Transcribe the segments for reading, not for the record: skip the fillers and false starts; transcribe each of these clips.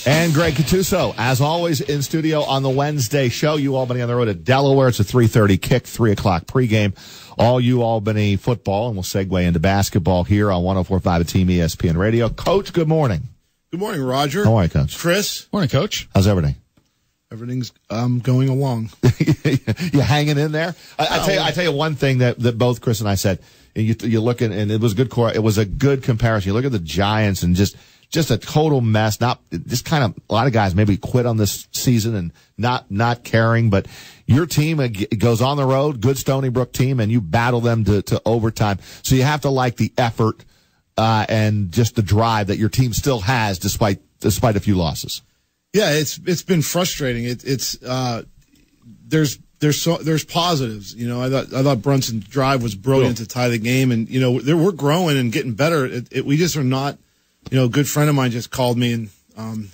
And Greg Gattuso, as always, in studio on the Wednesday show. UAlbany on the road at Delaware. It's a 3:30 kick, 3 o'clock pregame. All UAlbany football, and we'll segue into basketball here on 104.5 at Team ESPN Radio. Coach, good morning. Good morning, Roger. How are you, Coach? Chris. Morning, Coach. How's everything? Everything's going along. You hanging in there? I tell you one thing that both Chris and I said. You look at, and it was a good comparison. You look at the Giants and just a total mess. Just kind of a lot of guys maybe quit on this season and not caring. But your team goes on the road, good Stony Brook team, and you battle them to overtime. So you have to like the effort and just the drive that your team still has despite a few losses. Yeah, it's been frustrating. There's positives. You know, I thought Brunson's drive was brilliant to tie the game, and you know we're growing and getting better. We just are not. You know, a good friend of mine just called me, and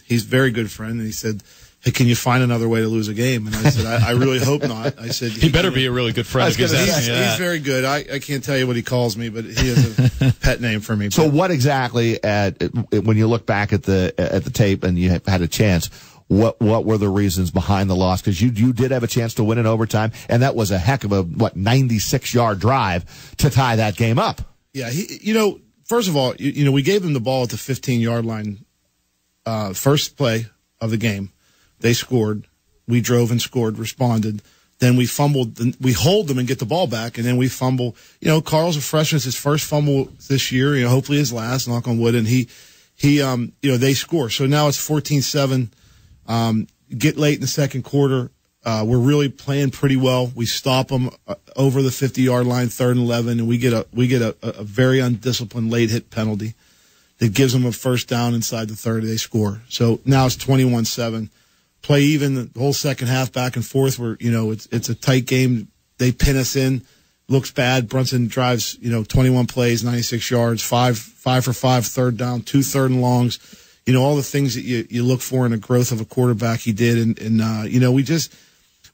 he's a very good friend, and he said, "Hey, can you find another way to lose a game?" And I said, "I really hope not." I said, "He better be a really good friend." He's very good. I can't tell you what he calls me, but he has a pet name for me. So, what exactly when you look back at the tape and you had a chance? What were the reasons behind the loss? Because you did have a chance to win in overtime, and that was a heck of a 96-yard drive to tie that game up. Yeah, first of all, we gave them the ball at the 15-yard line, first play of the game. They scored. We drove and scored, responded. Then we fumbled. We hold them and get the ball back, and then we fumble. You know, Carl's a freshman. It's his first fumble this year. You know, hopefully his last, knock on wood. And they score. So now it's 14-7. Get late in the second quarter. We're really playing pretty well. We stop them over the 50-yard line, 3rd and 11, and we get a very undisciplined late hit penalty that gives them a first down inside the 30. They score. So now it's 21-7. Play even the whole second half back and forth. Where it's a tight game. They pin us in. Looks bad. Brunson drives 21 plays, 96 yards, 5 for 5, 3rd down, 2 3rd and longs. You know, all the things that you look for in the growth of a quarterback, he did. And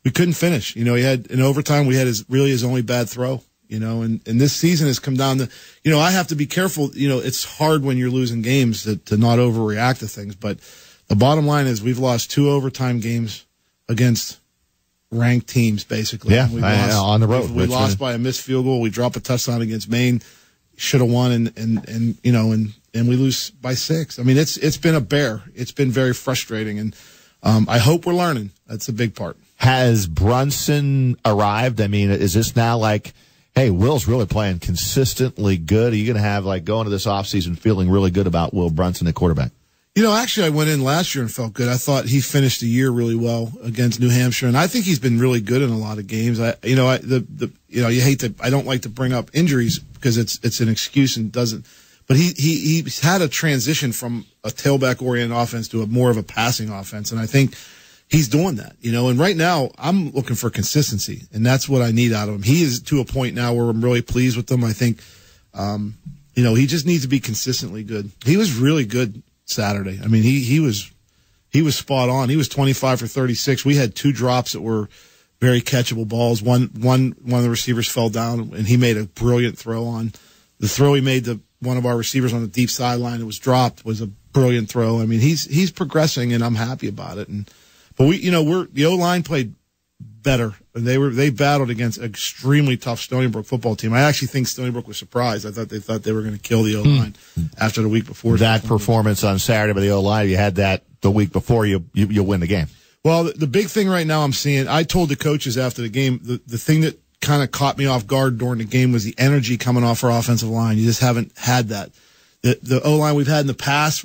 we couldn't finish. You know, he had in overtime, we had his only bad throw, and this season has come down to, I have to be careful. It's hard when you're losing games to not overreact to things. But the bottom line is we've lost 2 overtime games against ranked teams, basically. Yeah, on the road. We lost by a missed field goal. We dropped a touchdown against Maine. Should have won, and we lose by 6. I mean, it's been a bear. It's been very frustrating, and I hope we're learning. That's a big part. Has Brunson arrived? I mean, is this now like, hey, Will's really playing consistently good? Are you going to have going to this offseason feeling really good about Will Brunson at quarterback? Actually, I went in last year and felt good. I thought he finished the year really well against New Hampshire, and I think he's been really good in a lot of games. I don't like to bring up injuries because it's an excuse and doesn't. But he's had a transition from a tailback-oriented offense to more of a passing offense, and I think he's doing that. And right now I'm looking for consistency, and that's what I need out of him. He is to a point now where I'm really pleased with him. I think, he just needs to be consistently good. He was really good Saturday. I mean, he was spot on. He was 25 for 36. We had 2 drops that were very catchable balls. One of the receivers fell down, and he made a brilliant throw on. The throw he made to one of our receivers on the deep sideline that was dropped was a brilliant throw. I mean, he's progressing, and I'm happy about it. But the O-line played better. They battled against an extremely tough Stony Brook football team. I actually think Stony Brook was surprised. I thought they were going to kill the O-line after the week before. That performance on Saturday by the O-line, you had that the week before you win the game. Well, the big thing right now I'm seeing, I told the coaches after the game, the thing that kind of caught me off guard during the game was the energy coming off our offensive line. You just haven't had that. The O-line we've had in the past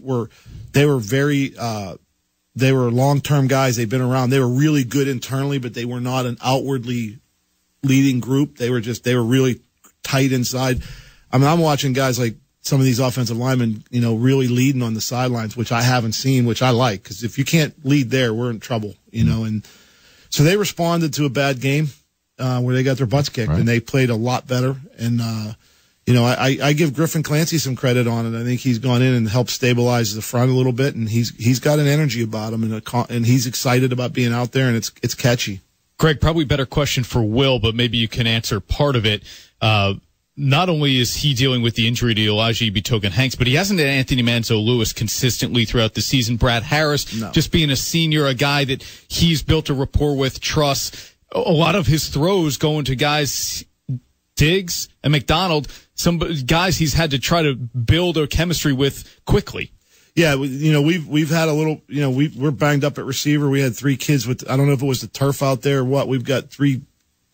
they were long-term guys. They've been around. They were really good internally, but they were not an outwardly leading group. They were really tight inside. I mean, I'm watching guys like some of these offensive linemen, really leading on the sidelines, which I haven't seen, which I like, because if you can't lead there, we're in trouble, and so they responded to a bad game where they got their butts kicked, right. And they played a lot better. And, I give Griffin Clancy some credit on it. I think he's gone in and helped stabilize the front a little bit, and he's got an energy about him, and he's excited about being out there, and it's catchy. Greg, probably better question for Will, but maybe you can answer part of it. not only is he dealing with the injury to Elijah Ibitoken-Hanks, but he hasn't had Anthony Manzo-Lewis consistently throughout the season. Brad Harris, just being a senior, a guy that he's built a rapport with, trusts. A lot of his throws going to guys, Diggs and McDonald, some guys he's had to try to build a chemistry with quickly. Yeah, we've had a little, we're banged up at receiver. We had 3 kids with, I don't know if it was the turf out there or what. We've got three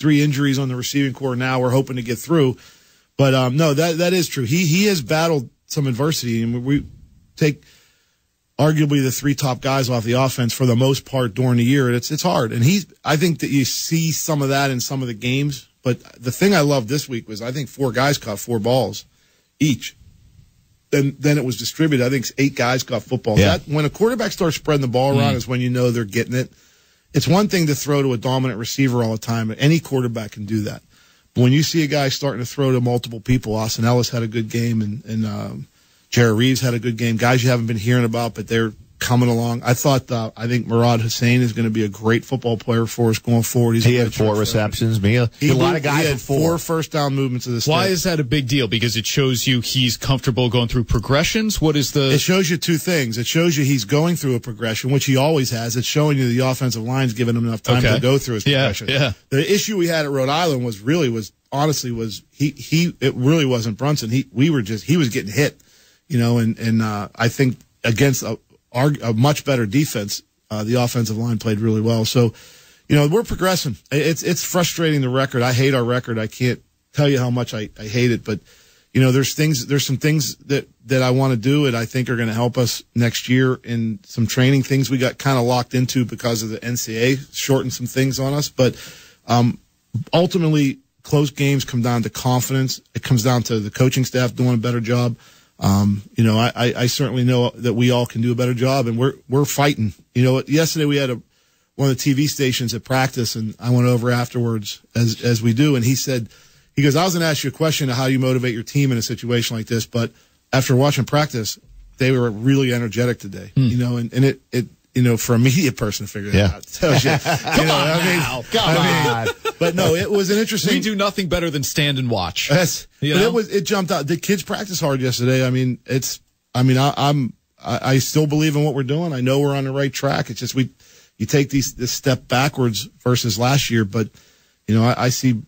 injuries on the receiving core now. We're hoping to get through. But no, that is true. He has battled some adversity, and we take arguably the 3 top guys off the offense for the most part during the year. It's hard, and I think that you see some of that in some of the games. But the thing I loved this week was I think 4 guys caught 4 balls each. Then it was distributed. I think 8 guys caught footballs. Yeah. When a quarterback starts spreading the ball around is when you know they're getting it. It's one thing to throw to a dominant receiver all the time, but any quarterback can do that. But when you see a guy starting to throw to multiple people, Austin Ellis had a good game, and Jared Reeves had a good game. Guys you haven't been hearing about, but they're coming along. I think Murad Hussein is going to be a great football player for us going forward. He had 4 receptions. A lot of guys had 4 first down movements of this. Why is that a big deal? Because it shows you he's comfortable going through progressions? It shows you 2 things. It shows you he's going through a progression, which he always has. It's showing you the offensive line's giving him enough time to go through his progression. Yeah. The issue we had at Rhode Island was it really wasn't Brunson. He was getting hit, and I think against a much better defense, the offensive line played really well. So, we're progressing. It's frustrating, the record. I hate our record. I can't tell you how much I hate it, but there's some things that I want to do and I think are going to help us next year, in some training things we got kind of locked into because of the NCAA shortened some things on us. But ultimately, close games come down to confidence. It comes down to the coaching staff doing a better job. I certainly know that we all can do a better job, and we're fighting. Yesterday we had one of the TV stations at practice, and I went over afterwards as we do, and he goes, I was going to ask you a question of how you motivate your team in a situation like this, but after watching practice, they were really energetic today. And it for a media person to figure that out. Tells you, Come on. But no, it was an interesting. We do nothing better than stand and watch. Yes, it jumped out. The kids practiced hard yesterday. I still believe in what we're doing. I know we're on the right track. It's just you take this step backwards versus last year, but I see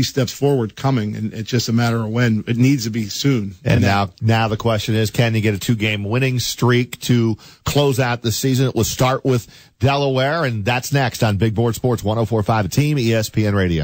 steps forward coming, and it's just a matter of when. It needs to be soon. And now the question is, can you get a 2-game winning streak to close out the season? It will start with Delaware, and that's next on Big Board Sports 104.5 Team ESPN Radio.